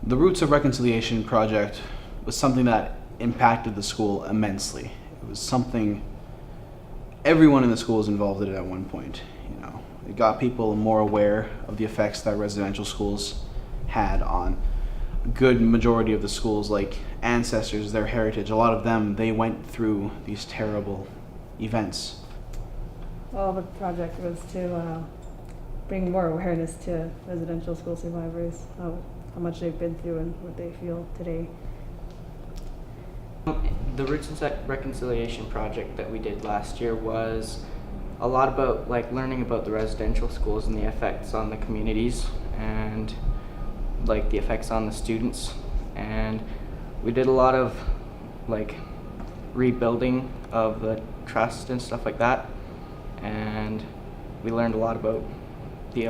The Roots of Reconciliation project was something that impacted the school immensely. It was something everyone in the school was involved in it at one point. It got people more aware of the effects that residential schools had on a good majority of the schools, like ancestors, their heritage. A lot of them, they went through these terrible events. Well, the project was to bring more awareness to residential school survivors, how much they've been through and what they feel today. The Roots and Reconciliation project that we did last year was a lot about learning about the residential schools and the effects on the communities and the effects on the students. And we did a lot of rebuilding of the trust and stuff like that. And we learned a lot about the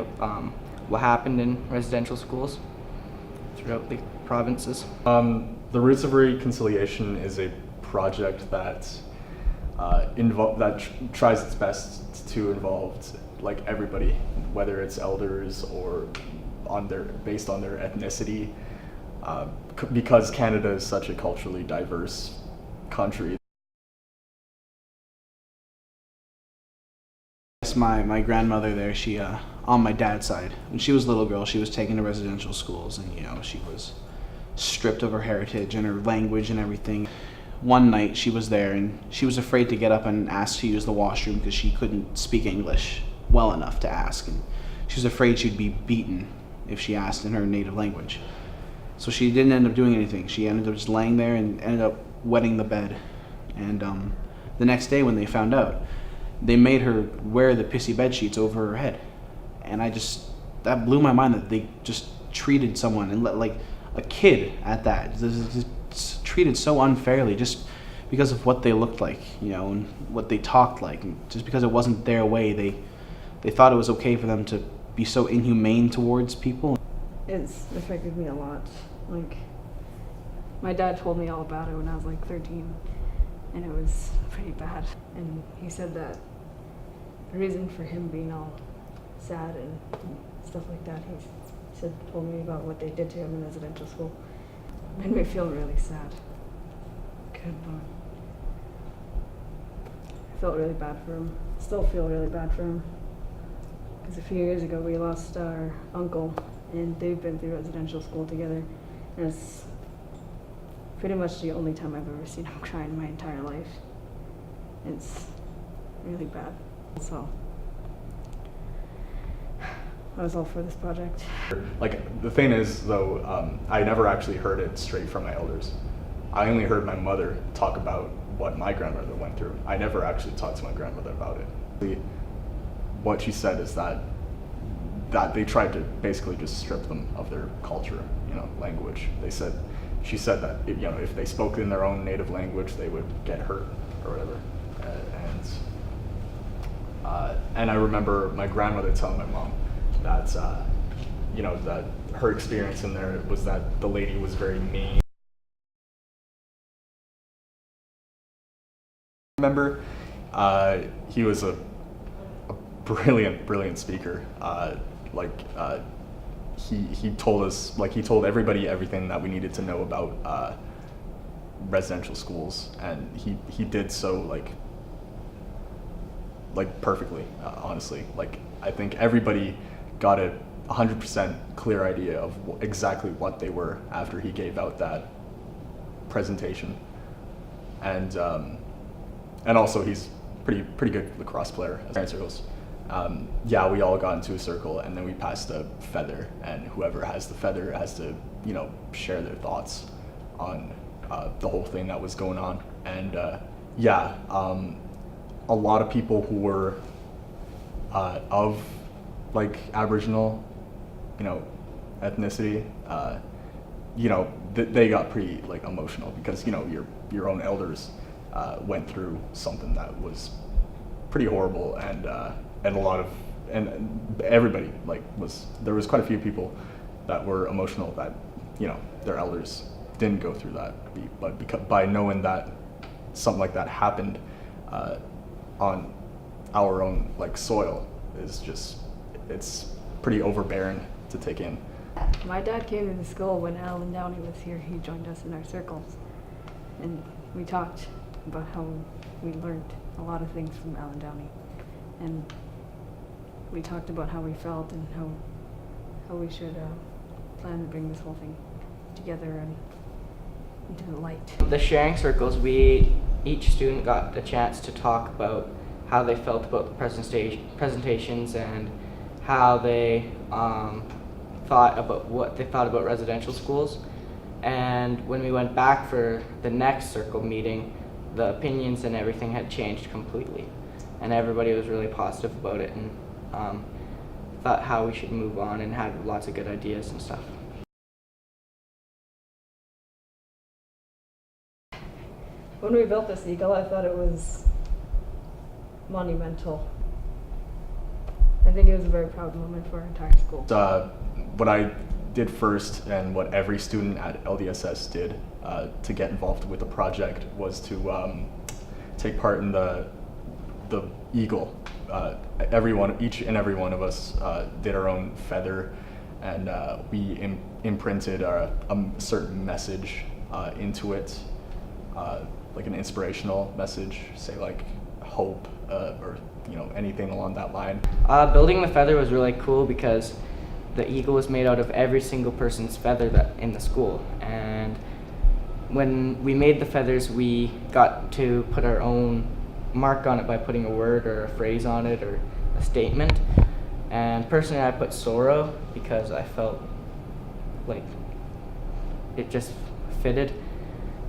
what happened in residential schools throughout the provinces. The Roots of Reconciliation is a project that tries its best to involve everybody, whether it's elders or based on their ethnicity, because Canada is such a culturally diverse country. My grandmother there, she on my dad's side, when she was a little girl, she was taken to residential schools, and she was stripped of her heritage and her language and everything. One night she was there and she was afraid to get up and ask to use the washroom because she couldn't speak English well enough to ask, and she was afraid she'd be beaten if she asked in her native language. So she didn't end up doing anything. She ended up just laying there and ended up wetting the bed. And the next day when they found out, they made her wear the pissy bed sheets over her head. And that blew my mind that they just treated someone, and a kid at that, just treated so unfairly just because of what they looked like, and what they talked like. And just because it wasn't their way, they thought it was okay for them to be so inhumane towards people. It's affected me a lot. My dad told me all about it when I was 13, and it was pretty bad. And he said that the reason for him being all sad and stuff like that, told me about what they did to him in residential school. It made me feel really sad. Good Lord. I felt really bad for him. Still feel really bad for him. Because a few years ago we lost our uncle, and they've been through residential school together. And it's pretty much the only time I've ever seen him cry in my entire life. It's really bad. So I was all for this project. The thing is, though, I never actually heard it straight from my elders. I only heard my mother talk about what my grandmother went through. I never actually talked to my grandmother about it. What she said is that they tried to basically just strip them of their culture, language. She said that if they spoke in their own native language, they would get hurt or whatever. And I remember my grandmother telling my mom that that her experience in there was that the lady was very mean. Remember, he was a brilliant speaker. He told us, he told everybody everything that we needed to know about residential schools, and he did so perfectly, honestly. I think everybody got a 100% clear idea of exactly what they were after he gave out that presentation. And also he's pretty good lacrosse player as circles. Yeah, we all got into a circle, and then we passed a feather, and whoever has the feather has to share their thoughts on the whole thing that was going on. And a lot of people who were of Aboriginal ethnicity, they got pretty emotional because your own elders went through something that was pretty horrible, and everybody there was quite a few people that were emotional that their elders didn't go through that, but by knowing that something like that happened on our own soil is just, it's pretty overbearing to take in. My dad came to the school when Alan Downey was here. He joined us in our circles. And we talked about how we learned a lot of things from Alan Downey. And we talked about how we felt and how we should plan to bring this whole thing together and into the light. The sharing circles, each student got a chance to talk about how they felt about the presentations and how they what they thought about residential schools. And when we went back for the next circle meeting, the opinions and everything had changed completely, and everybody was really positive about it and thought how we should move on and had lots of good ideas and stuff. When we built this eagle, I thought it was monumental. I think it was a very proud moment for our entire school. What I did first, and what every student at LDSS did to get involved with the project, was to take part in the eagle. Each and every one of us did our own feather, and we imprinted a certain message into it, like an inspirational message, say like hope or anything along that line. Building the feather was really cool because the eagle was made out of every single person's feather in the school, and when we made the feathers, we got to put our own mark on it by putting a word or a phrase on it or a statement. And personally, I put sorrow because I felt like it just fitted.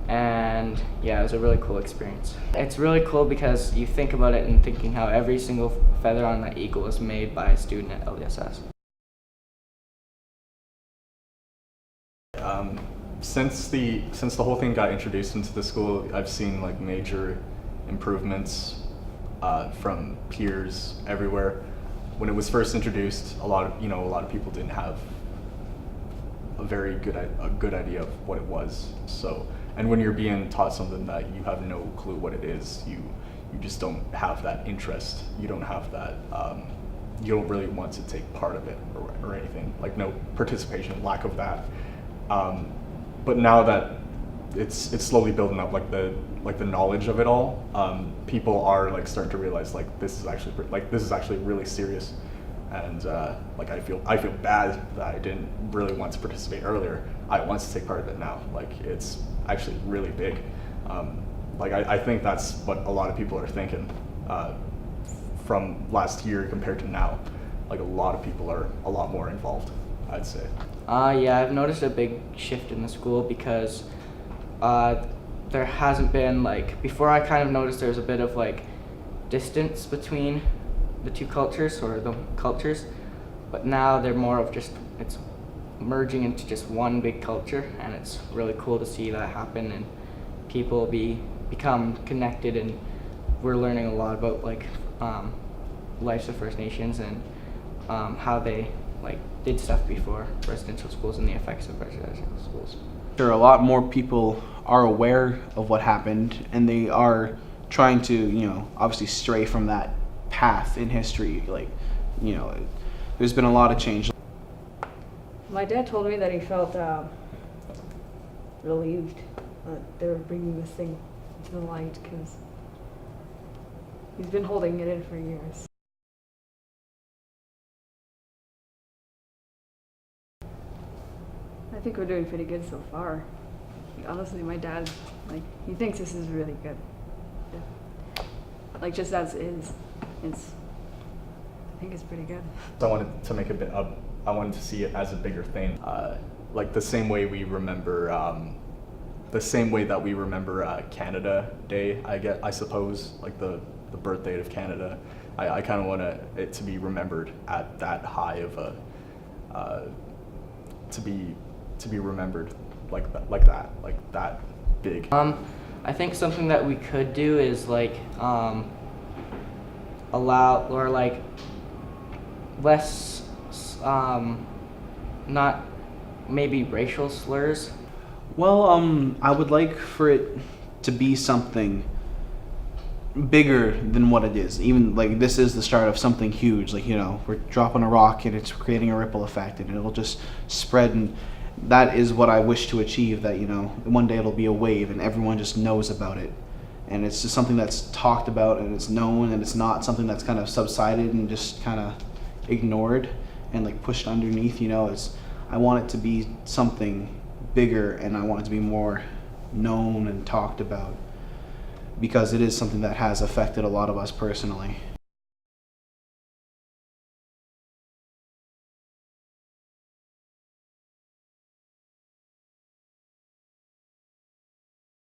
And yeah, it was a really cool experience. It's really cool because you think about it and thinking how every single feather on that eagle was made by a student at LDSS. Since the whole thing got introduced into the school, I've seen like major improvements from peers everywhere. When it was first introduced, a lot of people didn't have a very good idea of what it was. So, and when you're being taught something that you have no clue what it is, you just don't have that interest. You don't have that. You don't really want to take part of it or anything. Like no participation, lack of that. But now that it's slowly building up, like the knowledge of it all, people are like starting to realize like this is actually really serious, and like I feel bad that I didn't really want to participate earlier. I want to take part of it now. Like it's actually really big. Like I think that's what a lot of people are thinking from last year compared to now. Like a lot of people are a lot more involved, I'd say. Yeah, I've noticed a big shift in the school because there hasn't been like, before I kind of noticed there was a bit of like distance between the two cultures or the cultures, but now they're more of just, it's merging into just one big culture, and it's really cool to see that happen and people become connected, and we're learning a lot about like lives of First Nations and how they like did stuff before residential schools and the effects of residential schools. Sure, a lot more people are aware of what happened, and they are trying to, obviously stray from that path in history. Like, there's been a lot of change. My dad told me that he felt relieved that they were bringing this thing to the light because he's been holding it in for years. I think we're doing pretty good so far. Honestly, my dad, he thinks this is really good. Yeah. Like, just as is, I think it's pretty good. So I wanted to make I wanted to see it as a bigger thing, like the same way we remember, Canada Day. I suppose, like the birth date of Canada. I kind of want it to be remembered at that high of a, to be remembered like that big. I think something that we could do is like allow, or like less not maybe racial slurs. Well, I would like for it to be something bigger than what it is. Even like this is the start of something huge. Like, you know, we're dropping a rock and it's creating a ripple effect, and it'll just spread. And that is what I wish to achieve. That, you know, one day it'll be a wave and everyone just knows about it, and it's just something that's talked about and it's known, and it's not something that's kind of subsided and just kind of ignored and like pushed underneath. You know, it's, I want it to be something bigger, and I want it to be more known and talked about, because it is something that has affected a lot of us personally.